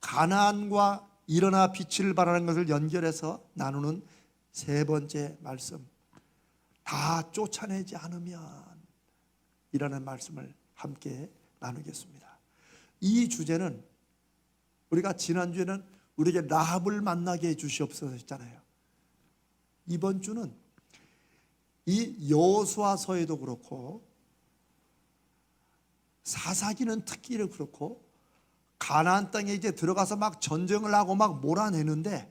가나안과 일어나 빛을 발하는 것을 연결해서 나누는 세 번째 말씀, 다 쫓아내지 않으면 이라는 말씀을 함께 나누겠습니다. 이 주제는 우리가 지난주에는 우리에게 라합을 만나게 해 주시옵소서 했잖아요. 이번 주는 이 여호수아서에도 그렇고 사사기는 특히를 그렇고 가나안 땅에 이제 들어가서 막 전쟁을 하고 막 몰아내는데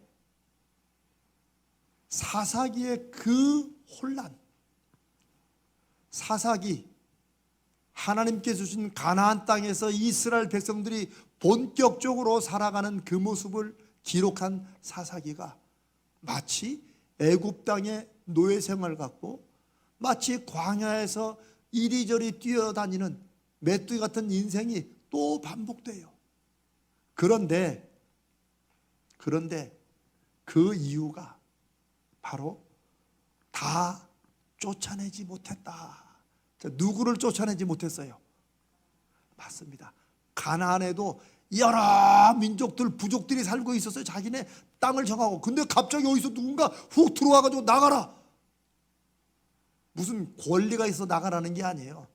사사기의 그 혼란, 사사기 하나님께 주신 가나안 땅에서 이스라엘 백성들이 본격적으로 살아가는 그 모습을 기록한 사사기가 마치 애굽 땅의 노예 생활 같고 마치 광야에서 이리저리 뛰어다니는 메뚜기 같은 인생이 또 반복돼요. 그런데 그 이유가 바로 다 쫓아내지 못했다. 누구를 쫓아내지 못했어요? 맞습니다. 가나안에도 여러 민족들, 부족들이 살고 있었어요. 자기네 땅을 정하고. 근데 갑자기 어디서 누군가 훅 들어와가지고 나가라. 무슨 권리가 있어 나가라는 게 아니에요.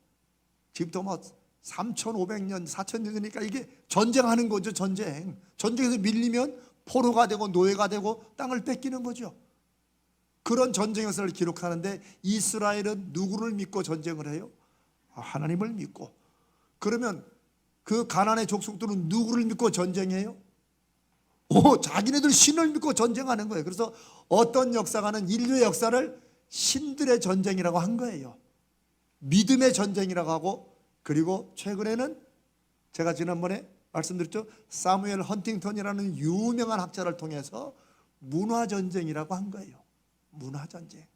지금부터 뭐 3,500년, 4,000년 되니까 이게 전쟁하는 거죠. 전쟁에서 밀리면 포로가 되고 노예가 되고 땅을 뺏기는 거죠. 그런 전쟁 역사를 기록하는데 이스라엘은 누구를 믿고 전쟁을 해요? 하나님을 믿고. 그러면 그 가나안의 족속들은 누구를 믿고 전쟁해요? 자기네들 신을 믿고 전쟁하는 거예요. 그래서 어떤 역사가는 인류의 역사를 신들의 전쟁이라고 한 거예요. 믿음의 전쟁이라고 하고, 그리고 최근에는 제가 지난번에 말씀드렸죠. 사무엘 헌팅턴이라는 유명한 학자를 통해서 문화전쟁이라고 한 거예요. 문화전쟁.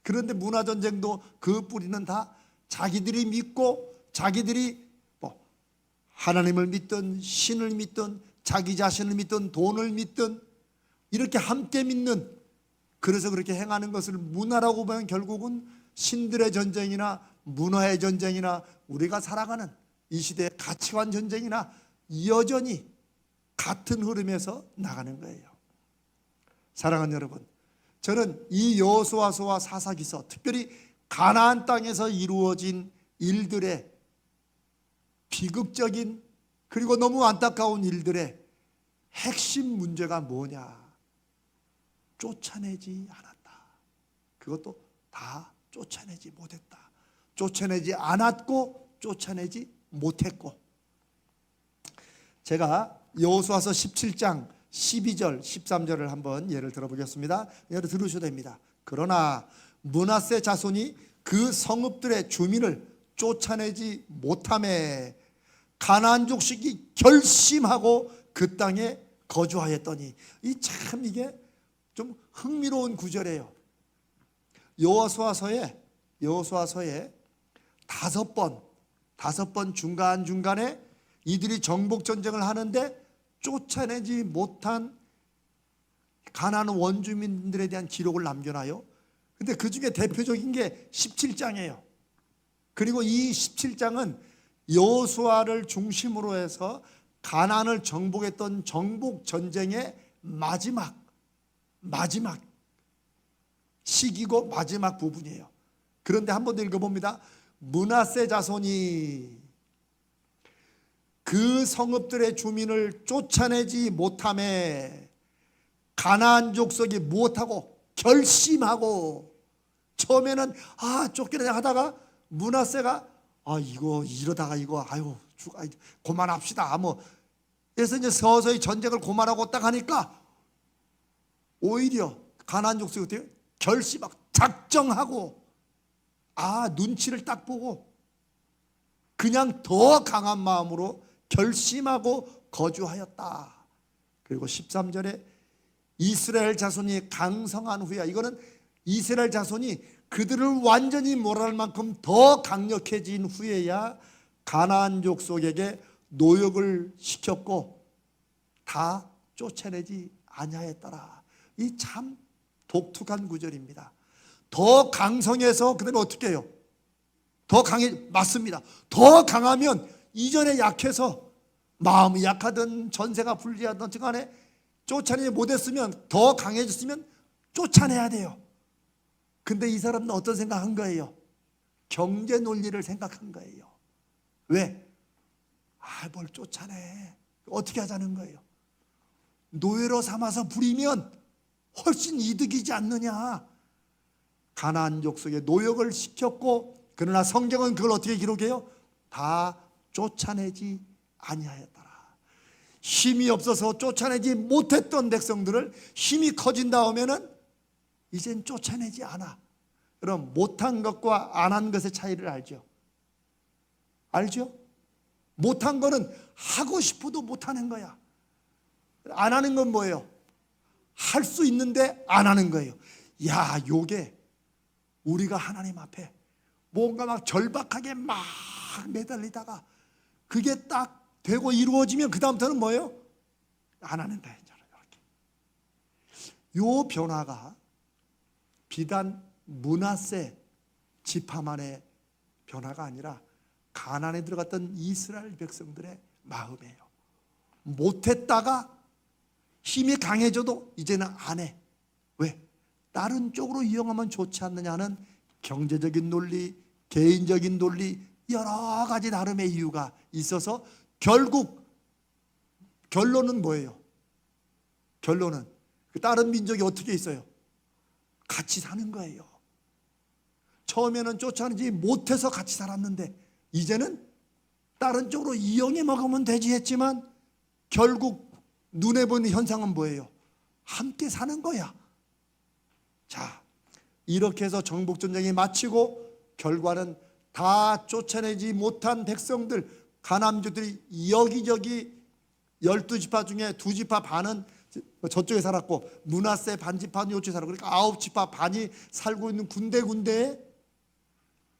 그런데 문화전쟁도 그 뿌리는 다 자기들이 믿고 자기들이 하나님을 믿든 신을 믿든 자기 자신을 믿든 돈을 믿든 이렇게 함께 믿는, 그래서 그렇게 행하는 것을 문화라고 보면 결국은 신들의 전쟁이나 문화의 전쟁이나 우리가 살아가는 이 시대의 가치관 전쟁이나 여전히 같은 흐름에서 나가는 거예요. 사랑하는 여러분, 저는 이 여호수아서와 사사기서, 특별히 가나안 땅에서 이루어진 일들의 비극적인 그리고 너무 안타까운 일들의 핵심 문제가 뭐냐? 쫓아내지 않았다. 그것도 다 쫓아내지 못했다. 쫓아내지 않았고 쫓아내지 못했고. 제가 여호수아서 17장 12절 13절을 한번 예를 들어보겠습니다. 예를 들으셔도 됩니다. 그러나 므낫세 자손이 그 성읍들의 주민을 쫓아내지 못하매 가나안 족속이 결심하고 그 땅에 거주하였더니. 이게 좀 흥미로운 구절이에요. 여호수아서에 다섯 번 중간중간에 이들이 정복 전쟁을 하는데 쫓아내지 못한 가나안 원주민들에 대한 기록을 남겨놔요. 근데 그 중에 대표적인 게 17장이에요. 그리고 이 17장은 여호수아를 중심으로 해서 가나안을 정복했던 정복 전쟁의 마지막 시기고 마지막 부분이에요. 그런데 한 번 더 읽어봅니다. 므낫세 자손이 그 성읍들의 주민을 쫓아내지 못함에 가나안 족속이 무엇하고 결심하고, 처음에는 쫓겨내자 하다가 므낫세가 이거 이러다가 이거 그만합시다 그래서 이제 서서히 전쟁을 그만하고 딱 하니까 오히려 가나안 족속이 어때요? 결심하고 작정하고 눈치를 딱 보고 그냥 더 강한 마음으로 결심하고 거주하였다. 그리고 13절에 이스라엘 자손이 강성한 후에, 이거는 이스라엘 자손이 그들을 완전히 몰아낼 만큼 더 강력해진 후에야 가나안 족속에게 노역을 시켰고 다 쫓아내지 아니하였더라. 이 참 독특한 구절입니다. 더 강성해서 그들은 어떻게 해요? 더 강해, 맞습니다. 더 강하면 이전에 약해서 마음이 약하든 전세가 불리하든 어쨌든 간에 쫓아내지 못했으면, 더 강해졌으면 쫓아내야 돼요. 근데 이 사람은 어떤 생각한 거예요? 경제 논리를 생각한 거예요. 왜? 뭘 쫓아내, 어떻게 하자는 거예요? 노예로 삼아서 부리면 훨씬 이득이지 않느냐. 가나안 족속에 노역을 시켰고, 그러나 성경은 그걸 어떻게 기록해요? 다 쫓아내지 아니하였더라. 힘이 없어서 쫓아내지 못했던 백성들을 힘이 커진 다음에는 이젠 쫓아내지 않아. 그럼 못한 것과 안 한 것의 차이를 알죠? 알죠? 못한 거는 하고 싶어도 못하는 거야. 안 하는 건 뭐예요? 할 수 있는데 안 하는 거예요. 야, 요게 우리가 하나님 앞에 뭔가 막 절박하게 막 매달리다가 그게 딱 되고 이루어지면 그 다음부터는 뭐예요? 안 하는 거예요. 요 변화가 비단 므낫세 지파만의 변화가 아니라 가나안에 들어갔던 이스라엘 백성들의 마음이에요. 못했다가 힘이 강해져도 이제는 안 해. 왜? 다른 쪽으로 이용하면 좋지 않느냐 하는 경제적인 논리, 개인적인 논리, 여러 가지 나름의 이유가 있어서 결국 결론은 뭐예요? 결론은 다른 민족이 어떻게 있어요? 같이 사는 거예요. 처음에는 쫓아내지 못해서 같이 살았는데 이제는 다른 쪽으로 이용해 먹으면 되지 했지만 결국 눈에 보이는 현상은 뭐예요? 함께 사는 거야. 자, 이렇게 해서 정복전쟁이 마치고 결과는 다 쫓아내지 못한 백성들, 가나안민족들이 여기저기 12지파 중에 2지파 반은 저쪽에 살았고 므낫세 반지파는 이쪽에 살았고, 그러니까 9지파 반이 살고 있는 군데군데에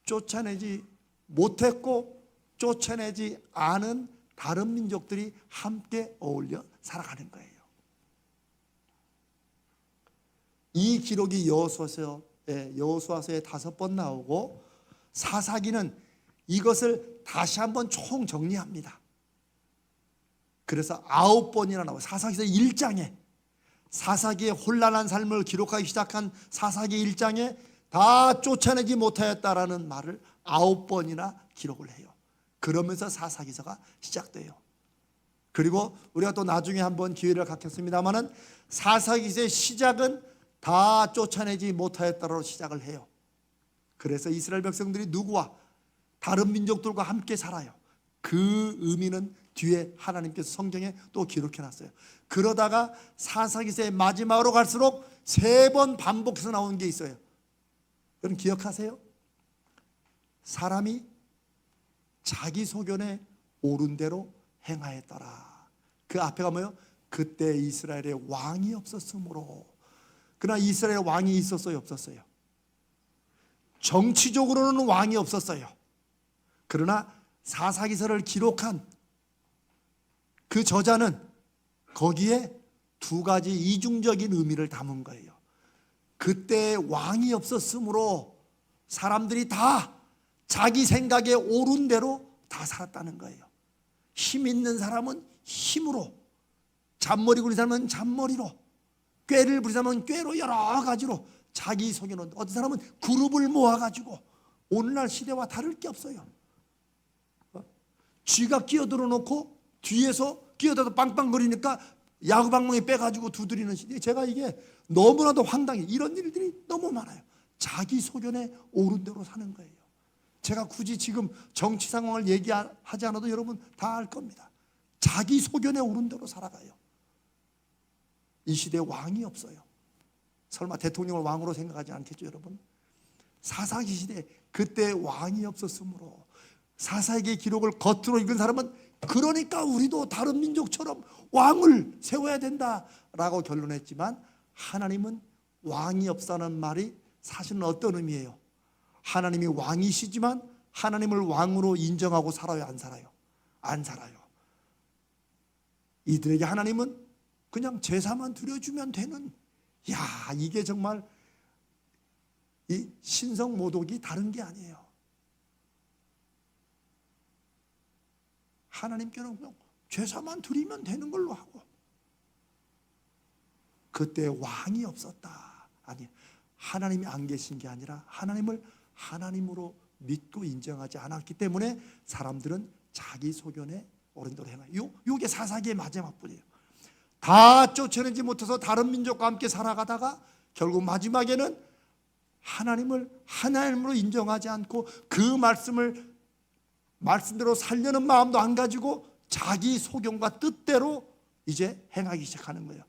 쫓아내지 못했고 쫓아내지 않은 다른 민족들이 함께 어울려 살아가는 거예요. 이 기록이 여호수아서에 5번 나오고 사사기는 이것을 다시 한번 총 정리합니다. 그래서 9번이나 나와요. 사사기서 1장에 사사기의 혼란한 삶을 기록하기 시작한 사사기 1장에 다 쫓아내지 못하였다라는 말을 9번이나 기록을 해요. 그러면서 사사기서가 시작돼요. 그리고 우리가 또 나중에 한번 기회를 갖겠습니다마는 사사기서의 시작은 다 쫓아내지 못하였다로 시작을 해요. 그래서 이스라엘 백성들이 누구와 다른 민족들과 함께 살아요. 그 의미는 뒤에 하나님께서 성경에 또 기록해 놨어요. 그러다가 사사기서의 마지막으로 갈수록 3번 반복해서 나오는 게 있어요. 여러분 기억하세요? 사람이 자기 소견에 옳은 대로 행하였더라. 그 앞에가 뭐예요? 그때 이스라엘에 왕이 없었으므로. 그러나 이스라엘에 왕이 있었어요, 없었어요? 정치적으로는 왕이 없었어요. 그러나 사사기서를 기록한 그 저자는 거기에 2가지 이중적인 의미를 담은 거예요. 그때 왕이 없었으므로 사람들이 다 자기 생각에 옳은 대로 다 살았다는 거예요. 힘 있는 사람은 힘으로, 잔머리 부리는 사람은 잔머리로, 꾀를 부리는 사람은 꾀로, 여러 가지로 자기 속에는, 어떤 사람은 그룹을 모아가지고, 오늘날 시대와 다를 게 없어요. 쥐가 끼어들어 놓고 뒤에서 끼어들어서 빵빵거리니까 야구방망이 빼가지고 두드리는 시대. 제가 이게 너무나도 황당해. 이런 일들이 너무 많아요. 자기 소견에 옳은 대로 사는 거예요. 제가 굳이 지금 정치 상황을 얘기하지 않아도 여러분 다 알 겁니다. 자기 소견에 옳은 대로 살아가요. 이 시대에 왕이 없어요. 설마 대통령을 왕으로 생각하지 않겠죠, 여러분? 사사기 시대 그때 왕이 없었으므로 사사기의 기록을 겉으로 읽은 사람은 그러니까 우리도 다른 민족처럼 왕을 세워야 된다라고 결론했지만 하나님은 왕이 없다는 말이 사실은 어떤 의미예요? 하나님이 왕이시지만 하나님을 왕으로 인정하고 살아요, 안 살아요? 안 살아요. 이들에게 하나님은 그냥 제사만 드려주면 되는, 야, 이게 정말 이 신성모독이 다른 게 아니에요. 하나님께는 그냥 제사만 드리면 되는 걸로 하고. 그때 왕이 없었다. 아니, 하나님이 안 계신 게 아니라 하나님을 하나님으로 믿고 인정하지 않았기 때문에 사람들은 자기 소견에 옳은 대로 행하요. 요게 사사기의 마지막 분이에요. 다 쫓아내지 못해서 다른 민족과 함께 살아가다가 결국 마지막에는 하나님을 하나님으로 인정하지 않고 그 말씀대로 살려는 마음도 안 가지고 자기 소견과 뜻대로 이제 행하기 시작하는 거예요.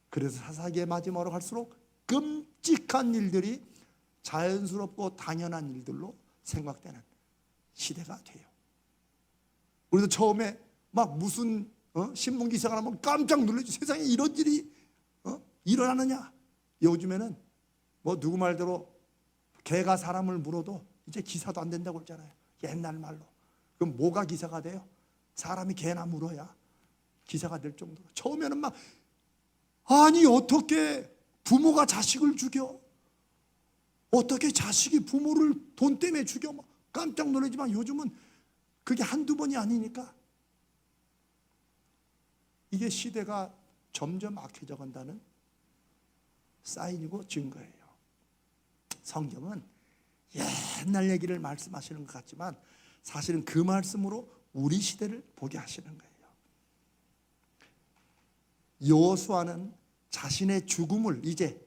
그래서 사사기의 마지막으로 갈수록 끔찍한 일들이 자연스럽고 당연한 일들로 생각되는 시대가 돼요. 우리도 처음에 막 무슨 신문 기사가 나면 깜짝 놀라죠. 세상에 이런 일이 일어나느냐. 요즘에는 뭐 누구 말대로 개가 사람을 물어도 이제 기사도 안 된다고 그러잖아요. 옛날 말로. 그럼 뭐가 기사가 돼요? 사람이 개나 물어야 기사가 될 정도로. 처음에는 막 아니 어떻게 부모가 자식을 죽여? 어떻게 자식이 부모를 돈 때문에 죽여? 막 깜짝 놀라지만 요즘은 그게 한두 번이 아니니까 이게 시대가 점점 악해져 간다는 사인이고 증거예요. 성경은 옛날 얘기를 말씀하시는 것 같지만 사실은 그 말씀으로 우리 시대를 보게 하시는 거예요. 여호수아는 자신의 죽음을 이제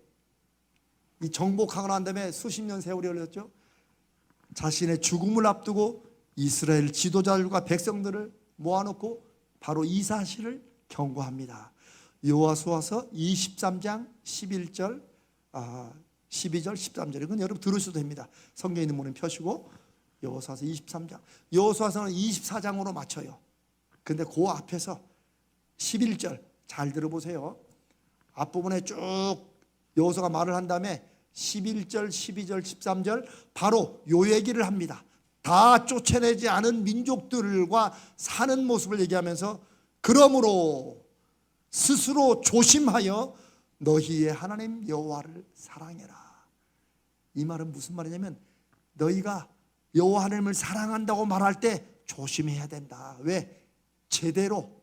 이 정복하고 난 다음에 수십 년 세월이 흘렀죠. 자신의 죽음을 앞두고 이스라엘 지도자들과 백성들을 모아놓고 바로 이 사실을 경고합니다. 여호수아서 23장 11절 12절 13절 이건 여러분 들으셔도 됩니다. 성경에 있는 문은 펴시고 여호수아서 23장 여호수아서는 24장으로 맞춰요. 근데 그 앞에서 11절 잘 들어보세요. 앞부분에 쭉 여호수아가 말을 한 다음에 11절 12절 13절 바로 요 얘기를 합니다. 다 쫓아내지 않은 민족들과 사는 모습을 얘기하면서 그러므로 스스로 조심하여 너희의 하나님 여호와를 사랑해라. 이 말은 무슨 말이냐면 너희가 여호와 하나님을 사랑한다고 말할 때 조심해야 된다. 왜? 제대로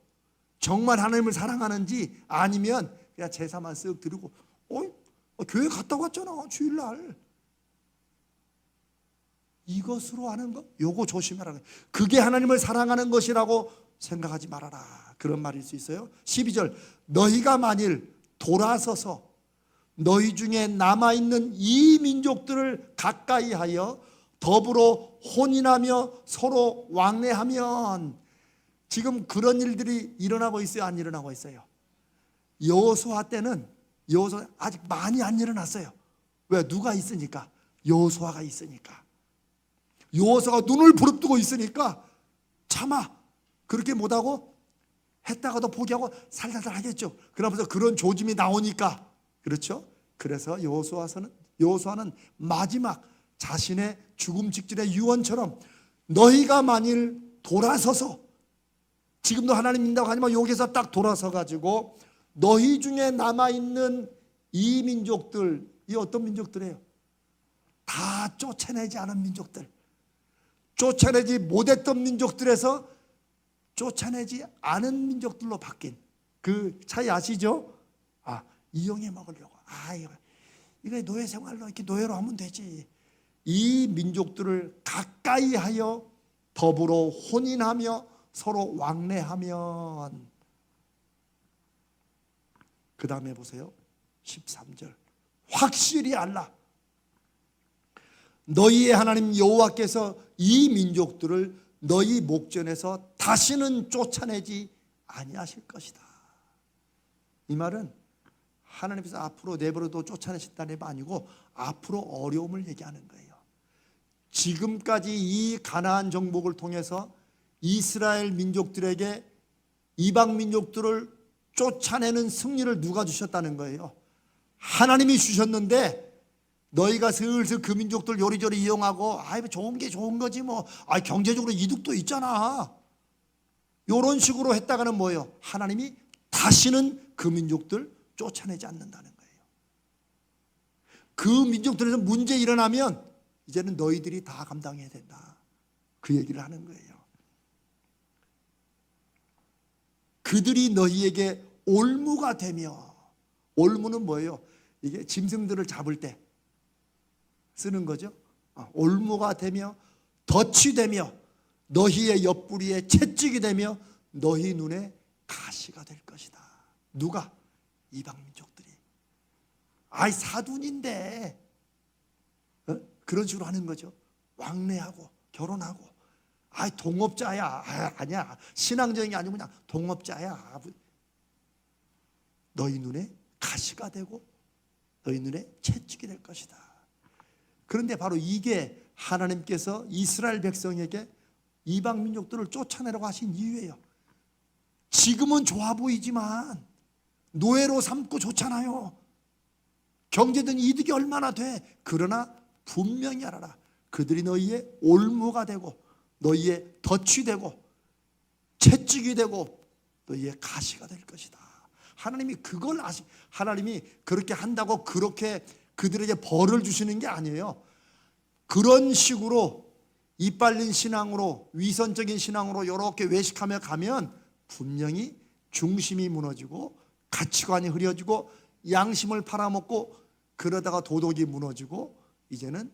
정말 하나님을 사랑하는지 아니면 그냥 제사만 쓱 드리고 교회 갔다 왔잖아 주일날 이것으로 하는 거 요거 조심하라. 그게 하나님을 사랑하는 것이라고 생각하지 말아라. 그런 말일 수 있어요. 12절 너희가 만일 돌아서서 너희 중에 남아있는 이 민족들을 가까이 하여 더불어 혼인하며 서로 왕래하면 지금 그런 일들이 일어나고 있어요? 안 일어나고 있어요? 여호수아 때는 여호수아 아직 많이 안 일어났어요. 왜? 누가 있으니까? 여호수아가 있으니까. 여호수아가 눈을 부릅뜨고 있으니까 차마 그렇게 못하고 했다가도 포기하고 살살살 하겠죠. 그러면서 그런 조짐이 나오니까 그렇죠. 그래서 여호수아는 마지막 자신의 죽음 직전의 유언처럼 너희가 만일 돌아서서 지금도 하나님 믿는다고 하지만 여기서 딱 돌아서 가지고 너희 중에 남아있는 이 민족들 이 어떤 민족들이에요? 다 쫓아내지 않은 민족들 쫓아내지 못했던 민족들에서 쫓아내지 않은 민족들로 바뀐 그 차이 아시죠? 이용해 먹으려고 이거 노예 생활로 이렇게 노예로 하면 되지. 이 민족들을 가까이 하여 더불어 혼인하며 서로 왕래하면 그 다음에 보세요. 13절 확실히 알라. 너희의 하나님 여호와께서 이 민족들을 너희 목전에서 다시는 쫓아내지 아니하실 것이다. 이 말은 하나님께서 앞으로 내버려도 쫓아내신다는 게 아니고 앞으로 어려움을 얘기하는 거예요. 지금까지 이 가나안 정복을 통해서 이스라엘 민족들에게 이방 민족들을 쫓아내는 승리를 누가 주셨다는 거예요? 하나님이 주셨는데 너희가 슬슬 그 민족들 요리조리 이용하고 좋은 게 좋은 거지 뭐 경제적으로 이득도 있잖아 이런 식으로 했다가는 뭐예요? 하나님이 다시는 그 민족들 쫓아내지 않는다는 거예요. 그 민족들에서 문제 일어나면 이제는 너희들이 다 감당해야 된다 그 얘기를 하는 거예요. 그들이 너희에게 올무가 되며, 올무는 뭐예요? 이게 짐승들을 잡을 때 쓰는 거죠. 올무가 되며 덫이 되며 너희의 옆구리에 채찍이 되며 너희 눈에 가시가 될 것이다. 누가? 이방민족들이. 아이 사둔인데 그런 식으로 하는 거죠. 왕래하고 결혼하고, 아이 동업자야. 아니야, 신앙적인 게 아니고 그냥 동업자야. 너희 눈에 가시가 되고 너희 눈에 채찍이 될 것이다. 그런데 바로 이게 하나님께서 이스라엘 백성에게 이방 민족들을 쫓아내라고 하신 이유예요. 지금은 좋아 보이지만 노예로 삼고 좋잖아요. 경제든 이득이 얼마나 돼. 그러나 분명히 알아라. 그들이 너희의 올무가 되고 너희의 덫이 되고 채찍이 되고 너희의 가시가 될 것이다. 하나님이 그걸 하나님이 그렇게 한다고 그렇게 그들에게 벌을 주시는 게 아니에요. 그런 식으로 이빨린 신앙으로, 위선적인 신앙으로 이렇게 외식하며 가면 분명히 중심이 무너지고 가치관이 흐려지고 양심을 팔아먹고, 그러다가 도덕이 무너지고 이제는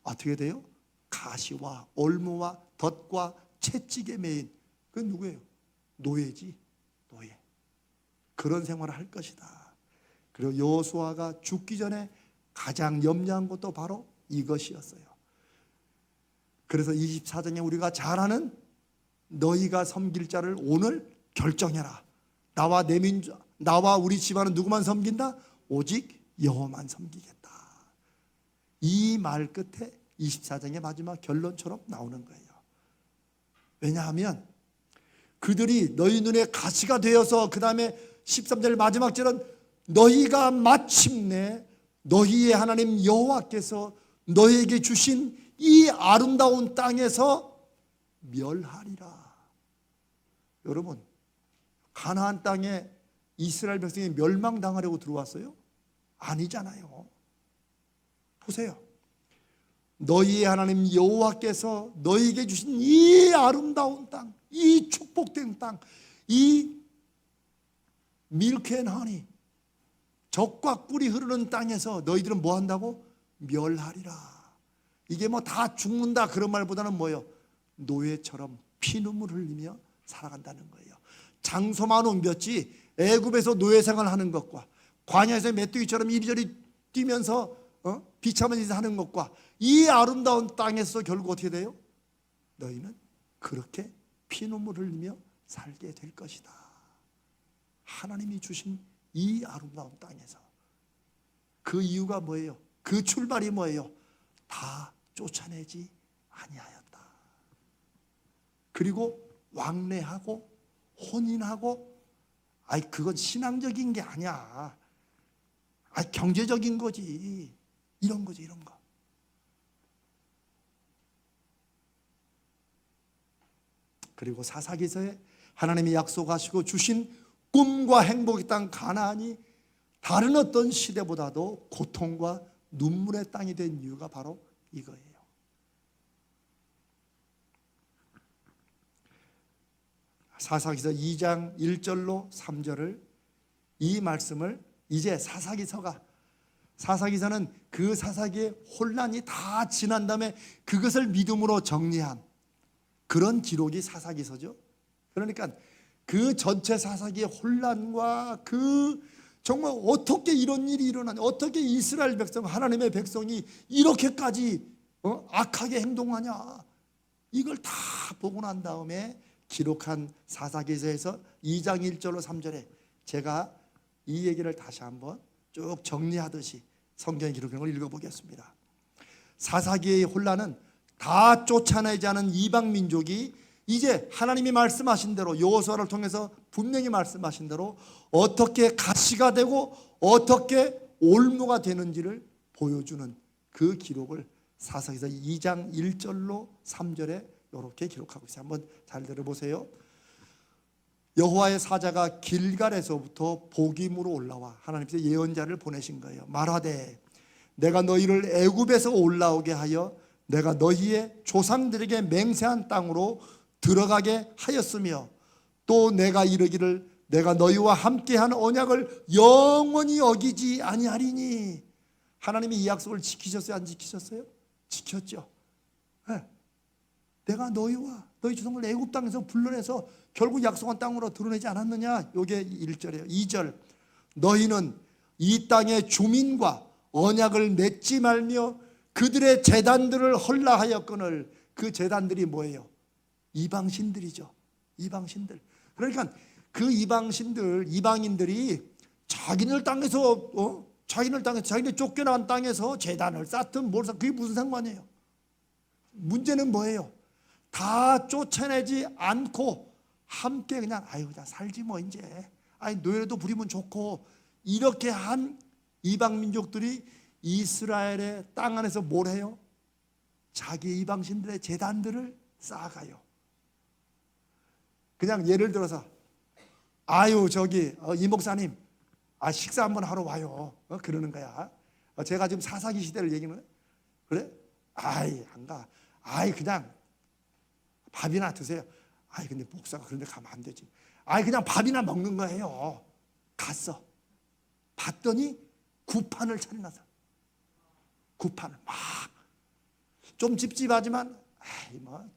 어떻게 돼요? 가시와 올무와 덫과 채찍에 매인, 그건 누구예요? 노예지, 노예. 그런 생활을 할 것이다. 그리고 여호수아가 죽기 전에 가장 염려한 것도 바로 이것이었어요. 그래서 24장에 우리가 잘 아는 너희가 섬길 자를 오늘 결정해라. 나와 내 민족, 나와 우리 집안은 누구만 섬긴다? 오직 여호와만 섬기겠다. 이 말 끝에 24장의 마지막 결론처럼 나오는 거예요. 왜냐하면 그들이 너희 눈에 가시가 되어서, 그 다음에 13절 마지막 절은 너희가 마침내 너희의 하나님 여호와께서 너희에게 주신 이 아름다운 땅에서 멸하리라. 여러분, 가나안 땅에 이스라엘 백성이 멸망당하려고 들어왔어요? 아니잖아요. 보세요. 너희의 하나님 여호와께서 너희에게 주신 이 아름다운 땅, 이 축복된 땅, 이 밀크 앤 허니, 젖과 꿀이 흐르는 땅에서 너희들은 뭐 한다고? 멸하리라. 이게 뭐 다 죽는다 그런 말보다는 뭐예요? 노예처럼 피눈물 흘리며 살아간다는 거예요. 장소만 옮겼지 애굽에서 노예 생활하는 것과 광야에서 메뚜기처럼 이리저리 뛰면서 비참한 짓을 하는 것과 이 아름다운 땅에서 결국 어떻게 돼요? 너희는 그렇게 피눈물 흘리며 살게 될 것이다. 하나님이 주신 이 아름다운 땅에서. 그 이유가 뭐예요? 그 출발이 뭐예요? 다 쫓아내지 아니하였다. 그리고 왕래하고 혼인하고, 그건 신앙적인 게 아니야. 경제적인 거지. 이런 거지, 이런 거. 그리고 사사기서에 하나님이 약속하시고 주신 꿈과 행복의 땅 가나안이 다른 어떤 시대보다도 고통과 눈물의 땅이 된 이유가 바로 이거예요. 사사기서 2장 1절로 3절을, 이 말씀을 이제 사사기서는 그 사사기의 혼란이 다 지난 다음에 그것을 믿음으로 정리한 그런 기록이 사사기서죠. 그러니까 그 전체 사사기의 혼란과 정말 어떻게 이런 일이 일어나냐, 어떻게 이스라엘 백성, 하나님의 백성이 이렇게까지 악하게 행동하냐, 이걸 다 보고 난 다음에 기록한 사사기서에서 2장 1절로 3절에 제가 이 얘기를 다시 한번 쭉 정리하듯이 성경의 기록한 걸 읽어보겠습니다. 사사기의 혼란은 다 쫓아내지 않은 이방 민족이 이제 하나님이 말씀하신 대로, 여호수아를 통해서 분명히 말씀하신 대로 어떻게 가시가 되고 어떻게 올무가 되는지를 보여주는 그 기록을 사사기서 2장 1절로 3절에 이렇게 기록하고 있어요. 한번 잘 들어보세요. 여호와의 사자가 길갈에서부터 복임으로 올라와 하나님께서 예언자를 보내신 거예요. 말하되 내가 너희를 애굽에서 올라오게 하여 내가 너희의 조상들에게 맹세한 땅으로 들어가게 하였으며, 또 내가 이르기를 내가 너희와 함께한 언약을 영원히 어기지 아니하리니. 하나님이 이 약속을 지키셨어요? 안 지키셨어요? 지켰죠. 네. 내가 너희와 너희 조상을 애굽 땅에서 불러내서 결국 약속한 땅으로 드러내지 않았느냐? 이게 1절이에요. 2절, 너희는 이 땅의 주민과 언약을 맺지 말며 그들의 제단들을 헐라하였거늘. 그 제단들이 뭐예요? 이방신들이죠. 이방신들. 그러니까 그 이방인들이 자기네 땅에서 자기네 쫓겨난 땅에서 제단을 쌓든 뭘 쌓든 그게 무슨 상관이에요? 문제는 뭐예요? 다 쫓아내지 않고 함께 그냥 그냥 살지 뭐 이제. 노예라도 부리면 좋고, 이렇게 한 이방 민족들이 이스라엘의 땅 안에서 뭘 해요? 자기 이방신들의 제단들을 쌓아가요. 그냥 예를 들어서 이 목사님 식사 한번 하러 와요. 그러는 거야. 제가 지금 사사기 시대를 얘기하는 거예요. 그래? 안 가. 그냥 밥이나 드세요. 근데 목사가 그런 데 가면 안 되지. 그냥 밥이나 먹는 거예요. 갔어. 봤더니 구판을 차려놨어. 구판을 막. 좀 찝찝하지만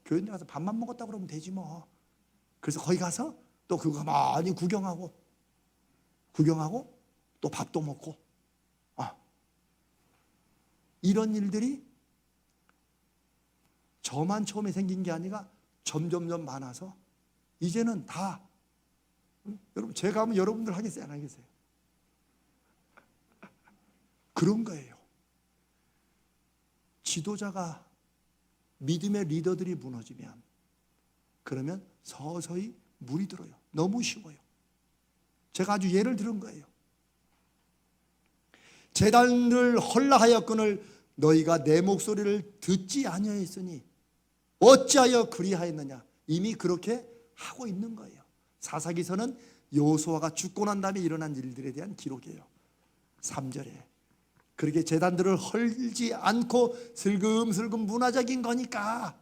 교회에 가서 밥만 먹었다 그러면 되지 뭐. 그래서 거기 가서 또 그거 많이 구경하고 또 밥도 먹고. 이런 일들이 저만 처음에 생긴 게 아니라 점점점 많아서 이제는 다, 여러분 제가 하면 여러분들 하겠어요? 안 하겠어요? 그런 거예요. 지도자가, 믿음의 리더들이 무너지면 그러면 서서히 물이 들어요. 너무 쉬워요. 제가 아주 예를 들은 거예요. 제단을 헐라하였거늘 너희가 내 목소리를 듣지 아니하였으니 어찌하여 그리하였느냐. 이미 그렇게 하고 있는 거예요. 사사기서는 여호수아가 죽고 난 다음에 일어난 일들에 대한 기록이에요. 3절에 그렇게 제단들을 헐지 않고 슬금슬금 문화적인 거니까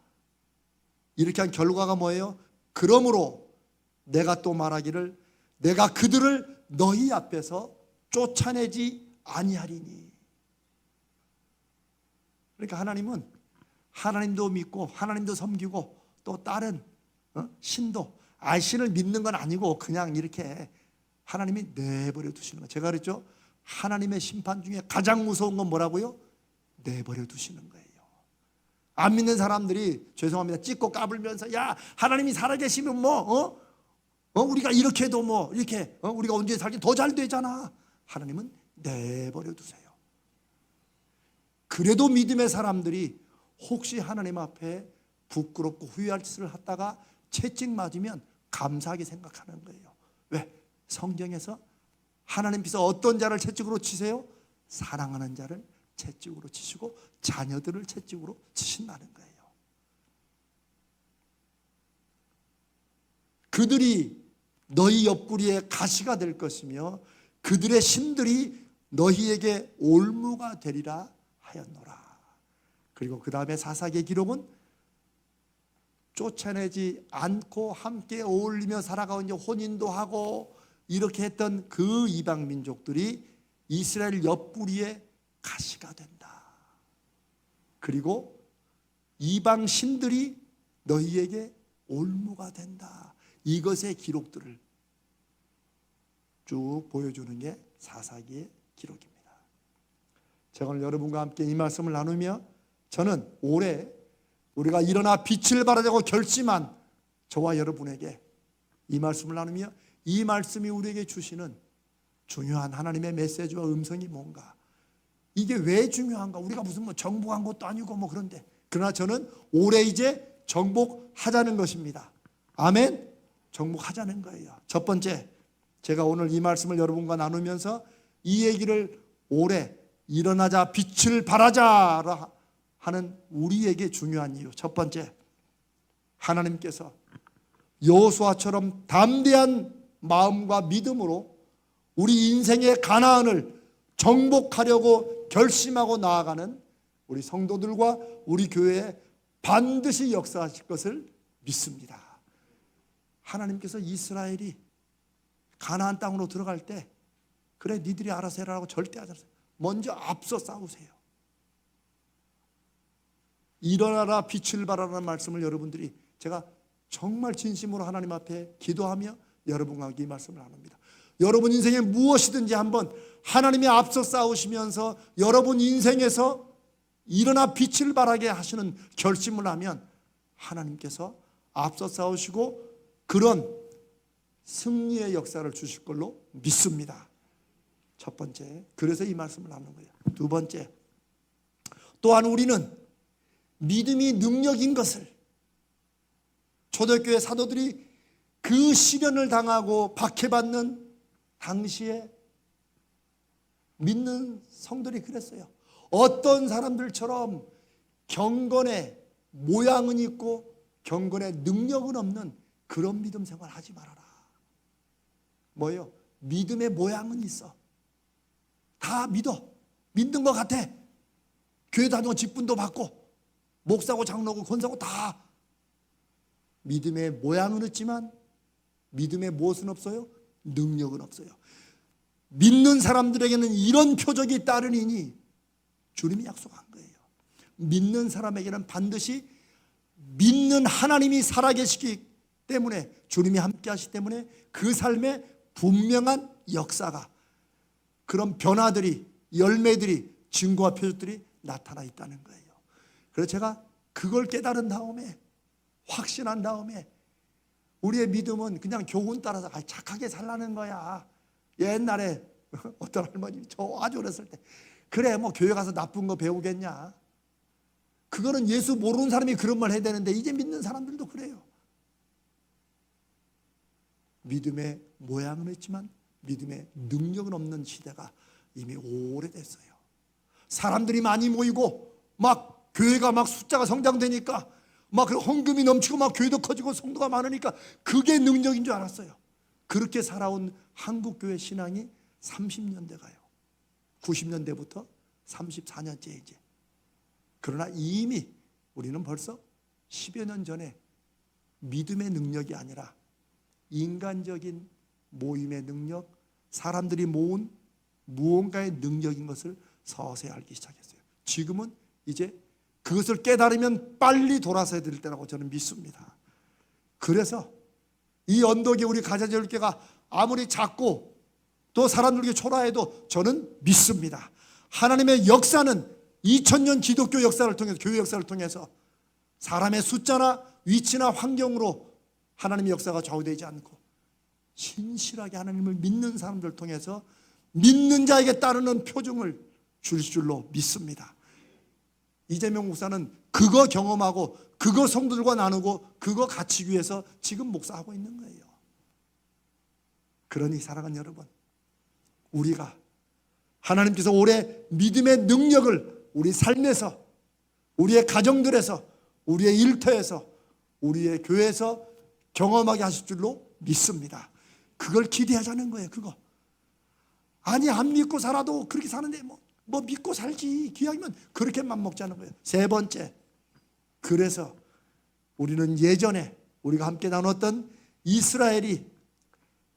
이렇게 한 결과가 뭐예요? 그러므로 내가 또 말하기를 내가 그들을 너희 앞에서 쫓아내지 아니하리니. 그러니까 하나님은 하나님도 믿고 하나님도 섬기고 또 다른 신도 신을 믿는 건 아니고 그냥 이렇게 하나님이 내버려 두시는 거예요. 제가 그랬죠. 하나님의 심판 중에 가장 무서운 건 뭐라고요? 내버려 두시는 거예요. 안 믿는 사람들이 죄송합니다 찢고 까불면서 야 하나님이 살아계시면 우리가 이렇게 해도 이렇게 우리가 언제 살기 더 잘 되잖아. 하나님은 내버려 두세요. 그래도 믿음의 사람들이 혹시 하나님 앞에 부끄럽고 후회할 짓을 하다가 채찍 맞으면 감사하게 생각하는 거예요. 왜? 성경에서 하나님께서 어떤 자를 채찍으로 치세요? 사랑하는 자를 채찍으로 치시고 자녀들을 채찍으로 치신다는 거예요. 그들이 너희 옆구리에 가시가 될 것이며 그들의 신들이 너희에게 올무가 되리라 하였노라. 그리고 그 다음에 사사기의 기록은 쫓아내지 않고 함께 어울리며 살아가고 이제 혼인도 하고 이렇게 했던 그 이방 민족들이 이스라엘 옆구리에 가시가 된다. 그리고 이방 신들이 너희에게 올무가 된다. 이것의 기록들을 쭉 보여주는 게 사사기의 기록입니다. 제가 오늘 여러분과 함께 이 말씀을 나누며 저는 올해 우리가 일어나 빛을 발하자고 결심한 저와 여러분에게 이 말씀을 나누며 이 말씀이 우리에게 주시는 중요한 하나님의 메시지와 음성이 뭔가, 이게 왜 중요한가? 우리가 무슨 정복한 것도 아니고 그런데, 그러나 저는 올해 이제 정복하자는 것입니다. 아멘. 정복하자는 거예요. 첫 번째, 제가 오늘 이 말씀을 여러분과 나누면서 이 얘기를 올해 일어나자 빛을 발하자 하는 우리에게 중요한 이유. 첫 번째, 하나님께서 여호수아처럼 담대한 마음과 믿음으로 우리 인생의 가나안을 정복하려고 결심하고 나아가는 우리 성도들과 우리 교회에 반드시 역사하실 것을 믿습니다. 하나님께서 이스라엘이 가나안 땅으로 들어갈 때 그래 니들이 알아서 해라라고 절대 하지 않았어요. 먼저 앞서 싸우세요. 일어나라 빛을 발하라는 말씀을 여러분들이 제가 정말 진심으로 하나님 앞에 기도하며 여러분과 이 말씀을 나눕니다. 여러분 인생에 무엇이든지 한번 하나님이 앞서 싸우시면서 여러분 인생에서 일어나 빛을 발하게 하시는 결심을 하면 하나님께서 앞서 싸우시고 그런 승리의 역사를 주실 걸로 믿습니다. 첫 번째, 그래서 이 말씀을 나누는 거예요. 두 번째, 또한 우리는 믿음이 능력인 것을 초대교회 사도들이 그 시련을 당하고 박해받는 당시에 믿는 성들이 그랬어요. 어떤 사람들처럼 경건의 모양은 있고 경건의 능력은 없는 그런 믿음 생활 하지 말아라. 뭐예요? 믿음의 모양은 있어. 다 믿어. 믿는 것 같아. 교회 다니고 직분도 받고 목사고 장로고 권사고 다 믿음의 모양은 있지만 믿음의 무엇은 없어요? 능력은 없어요. 믿는 사람들에게는 이런 표적이 따르니니 주님이 약속한 거예요. 믿는 사람에게는 반드시 믿는 하나님이 살아계시기 때문에 주님이 함께 하시기 때문에 그 삶에 분명한 역사가 그런 변화들이 열매들이 증거와 표적들이 나타나 있다는 거예요. 그래서 제가 그걸 깨달은 다음에 확신한 다음에 우리의 믿음은 그냥 교훈 따라서 착하게 살라는 거야. 옛날에 어떤 할머님이 저 아주 어렸을 때 그래 뭐 교회 가서 나쁜 거 배우겠냐. 그거는 예수 모르는 사람이 그런 말 해야 되는데 이제 믿는 사람들도 그래요. 믿음의 모양은 있지만 믿음의 능력은 없는 시대가 이미 오래됐어요. 사람들이 많이 모이고 막 교회가 막 숫자가 성장되니까 막 헌금이 넘치고 막 교회도 커지고 성도가 많으니까 그게 능력인 줄 알았어요. 그렇게 살아온 한국교회 신앙이 30년대 가요. 90년대부터 34년째 이제. 그러나 이미 우리는 벌써 10여 년 전에 믿음의 능력이 아니라 인간적인 모임의 능력, 사람들이 모은 무언가의 능력인 것을 서서히 알기 시작했어요. 지금은 이제 그것을 깨달으면 빨리 돌아서야 될 때라고 저는 믿습니다. 그래서 이 언덕에 우리 가자제일교회가 아무리 작고 또 사람들에게 초라해도 저는 믿습니다. 하나님의 역사는 2000년 기독교 역사를 통해서 교회 역사를 통해서 사람의 숫자나 위치나 환경으로 하나님의 역사가 좌우되지 않고 신실하게 하나님을 믿는 사람들을 통해서 믿는 자에게 따르는 표징을 줄 줄로 믿습니다. 이재명 목사는 그거 경험하고 그거 성도들과 나누고 그거 갖추기 위해서 지금 목사하고 있는 거예요. 그러니 사랑하는 여러분, 우리가 하나님께서 올해 믿음의 능력을 우리 삶에서 우리의 가정들에서 우리의 일터에서 우리의 교회에서 경험하게 하실 줄로 믿습니다. 그걸 기대하자는 거예요. 그거 아니 안 믿고 살아도 그렇게 사는데 뭐 믿고 살지 기왕이면 그렇게만 먹자는 거예요. 세 번째, 그래서 우리는 예전에 우리가 함께 나눴던 이스라엘이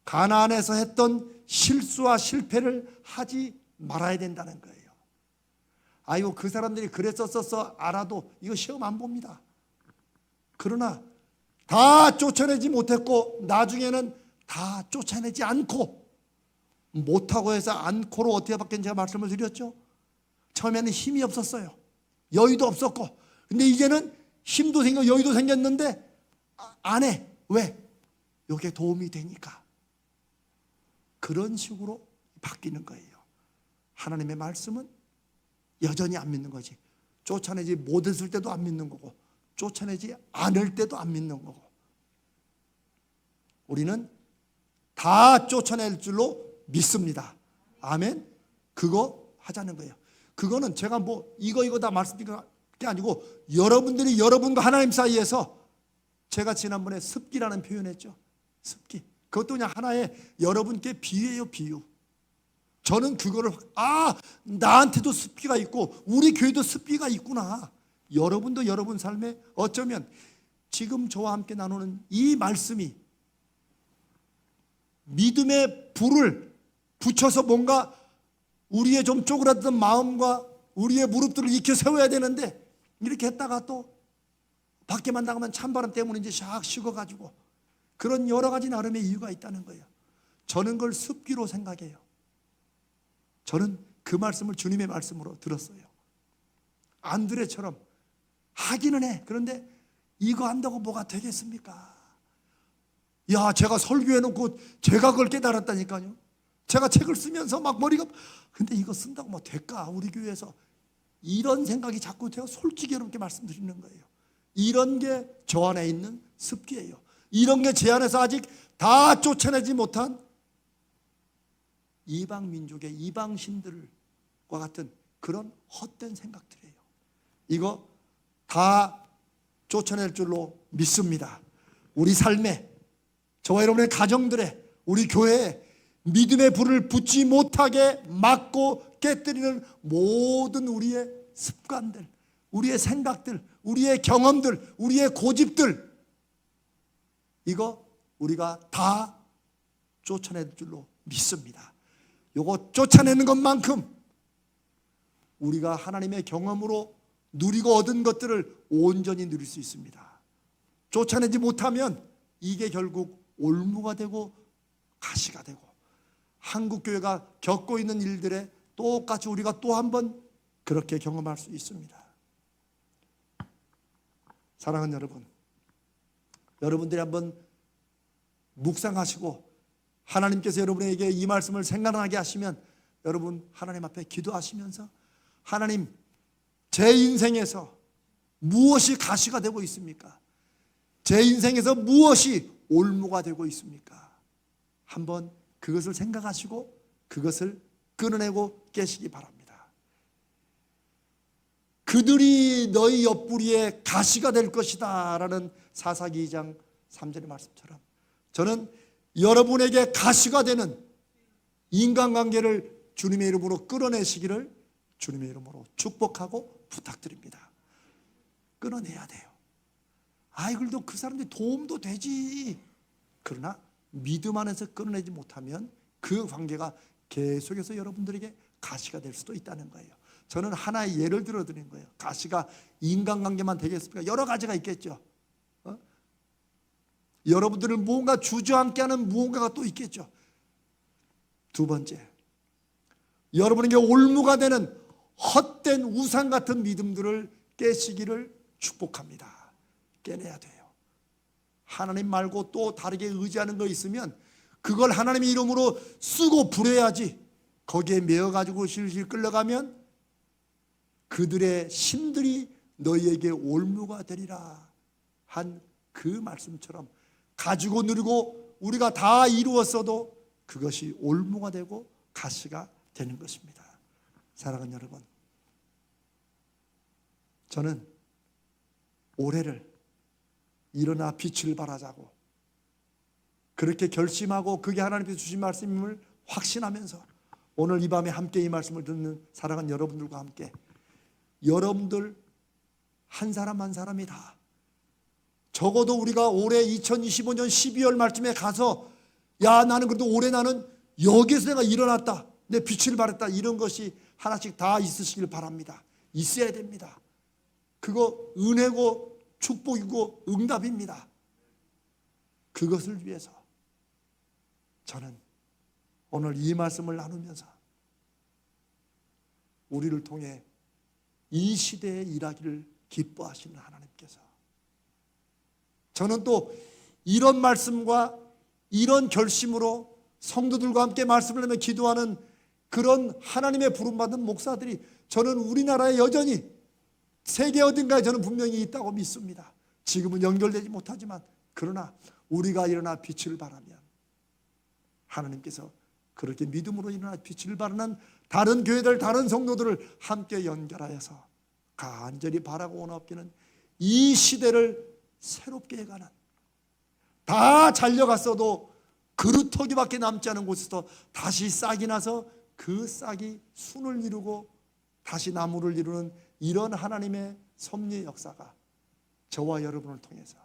가나안에서 했던 실수와 실패를 하지 말아야 된다는 거예요. 아이고 그 사람들이 그랬었어 알아도 이거 시험 안 봅니다. 그러나 다 쫓아내지 못했고 나중에는 다 쫓아내지 않고 못하고 해서 않고로 어떻게 바뀌었는지 제가 말씀을 드렸죠. 처음에는 힘이 없었어요. 여유도 없었고 근데 이제는 힘도 생기고 여유도 생겼는데 안 해. 왜? 이게 도움이 되니까. 그런 식으로 바뀌는 거예요. 하나님의 말씀은 여전히 안 믿는 거지. 쫓아내지 못했을 때도 안 믿는 거고 쫓아내지 않을 때도 안 믿는 거고 우리는 다 쫓아낼 줄로 믿습니다. 아멘. 그거 하자는 거예요. 그거는 제가 뭐 이거 다 말씀드린 게 아니고 여러분들이 여러분과 하나님 사이에서 제가 지난번에 습기라는 표현했죠. 습기. 그것도 그냥 하나의 여러분께 비유예요. 비유. 저는 그거를 나한테도 습기가 있고 우리 교회도 습기가 있구나. 여러분도 여러분 삶에 어쩌면 지금 저와 함께 나누는 이 말씀이 믿음의 불을 붙여서 뭔가 우리의 좀 쪼그라든 마음과 우리의 무릎들을 익혀 세워야 되는데, 이렇게 했다가 또 밖에만 나가면 찬바람 때문인지 샥 식어가지고, 그런 여러 가지 나름의 이유가 있다는 거예요. 저는 그걸 습기로 생각해요. 저는 그 말씀을 주님의 말씀으로 들었어요. 안드레처럼 하기는 해. 그런데 이거 한다고 뭐가 되겠습니까? 야, 제가 설교해놓고 제가 그걸 깨달았다니까요. 제가 책을 쓰면서 막 머리가, 근데 이거 쓴다고 뭐 될까? 우리 교회에서. 이런 생각이 자꾸, 제가 솔직히 여러분께 말씀드리는 거예요. 이런 게 저 안에 있는 습기예요. 이런 게 제 안에서 아직 다 쫓아내지 못한 이방 민족의 이방 신들과 같은 그런 헛된 생각들이에요. 이거 다 쫓아낼 줄로 믿습니다. 우리 삶에, 저와 여러분의 가정들에, 우리 교회에 믿음의 불을 붙지 못하게 막고 깨뜨리는 모든 우리의 습관들, 우리의 생각들, 우리의 경험들, 우리의 고집들, 이거 우리가 다 쫓아낼 줄로 믿습니다. 이거 쫓아내는 것만큼 우리가 하나님의 경험으로 누리고 얻은 것들을 온전히 누릴 수 있습니다. 쫓아내지 못하면 이게 결국 올무가 되고 가시가 되고, 한국교회가 겪고 있는 일들에 똑같이 우리가 또 한 번 그렇게 경험할 수 있습니다. 사랑하는 여러분, 여러분들이 한번 묵상하시고 하나님께서 여러분에게 이 말씀을 생각나게 하시면, 여러분 하나님 앞에 기도하시면서, 하나님, 제 인생에서 무엇이 가시가 되고 있습니까? 제 인생에서 무엇이 올무가 되고 있습니까? 한번 그것을 생각하시고 그것을 끊어내고 깨시기 바랍니다. 그들이 너희 옆구리에 가시가 될 것이다 라는 사사기 2장 3절의 말씀처럼, 저는 여러분에게 가시가 되는 인간관계를 주님의 이름으로 끌어내시기를 주님의 이름으로 축복하고 부탁드립니다. 끊어내야 돼요. 그래도 그 사람들이 도움도 되지. 그러나 믿음 안에서 끊어내지 못하면 그 관계가 계속해서 여러분들에게 가시가 될 수도 있다는 거예요. 저는 하나의 예를 들어드린 거예요. 가시가 인간관계만 되겠습니까? 여러 가지가 있겠죠. 여러분들을 무언가 주저앉게 하는 무언가가 또 있겠죠. 두 번째, 여러분에게 올무가 되는 헛된 우상 같은 믿음들을 깨시기를 축복합니다. 깨내야 돼요. 하나님 말고 또 다르게 의지하는 거 있으면 그걸 하나님의 이름으로 쓰고 부려야지, 거기에 매여가지고 실실 끌려가면 그들의 신들이 너희에게 올무가 되리라 한 그 말씀처럼, 가지고 누리고 우리가 다 이루었어도 그것이 올무가 되고 가시가 되는 것입니다. 사랑하는 여러분, 저는 올해를 일어나 빛을 발하자고 그렇게 결심하고, 그게 하나님께서 주신 말씀임을 확신하면서 오늘 이 밤에 함께 이 말씀을 듣는 사랑하는 여러분들과 함께, 여러분들 한 사람 한 사람이 다 적어도 우리가 올해 2025년 12월 말쯤에 가서, 야, 나는 그래도 올해 나는 여기에서 내가 일어났다, 내 빛을 발했다, 이런 것이 하나씩 다 있으시길 바랍니다. 있어야 됩니다. 그거 은혜고 축복이고 응답입니다. 그것을 위해서 저는 오늘 이 말씀을 나누면서 우리를 통해 이 시대에 일하기를 기뻐하시는 하나님께서, 저는 또 이런 말씀과 이런 결심으로 성도들과 함께 말씀을 하며 기도하는 그런 하나님의 부름받은 목사들이, 저는 우리나라에 여전히 세계 어딘가에 저는 분명히 있다고 믿습니다. 지금은 연결되지 못하지만, 그러나 우리가 일어나 빛을 발하면 하나님께서 그렇게 믿음으로 일어나 빛을 발하는 다른 교회들, 다른 성도들을 함께 연결하여서 간절히 바라고 원하옵기는 이 시대를 새롭게 해가는, 다 잘려갔어도 그루터기밖에 남지 않은 곳에서 다시 싹이 나서 그 싹이 순을 이루고 다시 나무를 이루는 이런 하나님의 섭리의 역사가 저와 여러분을 통해서,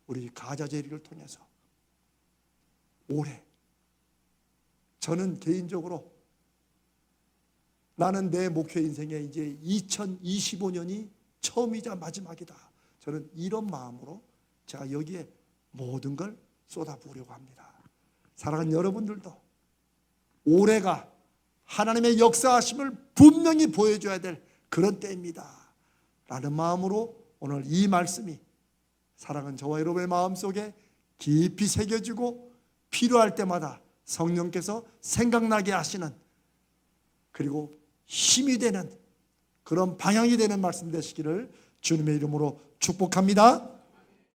우리 가자제리를 통해서 올해 저는 개인적으로 나는 내 목표 인생에 이제 2025년이 처음이자 마지막이다. 저는 이런 마음으로 제가 여기에 모든 걸 쏟아부으려고 합니다. 사랑하는 여러분들도 올해가 하나님의 역사하심을 분명히 보여줘야 될 그런 때입니다. 라는 마음으로 오늘 이 말씀이 사랑하는 저와 여러분의 마음속에 깊이 새겨지고 필요할 때마다 성령께서 생각나게 하시는, 그리고 힘이 되는 그런 방향이 되는 말씀 되시기를 주님의 이름으로 축복합니다.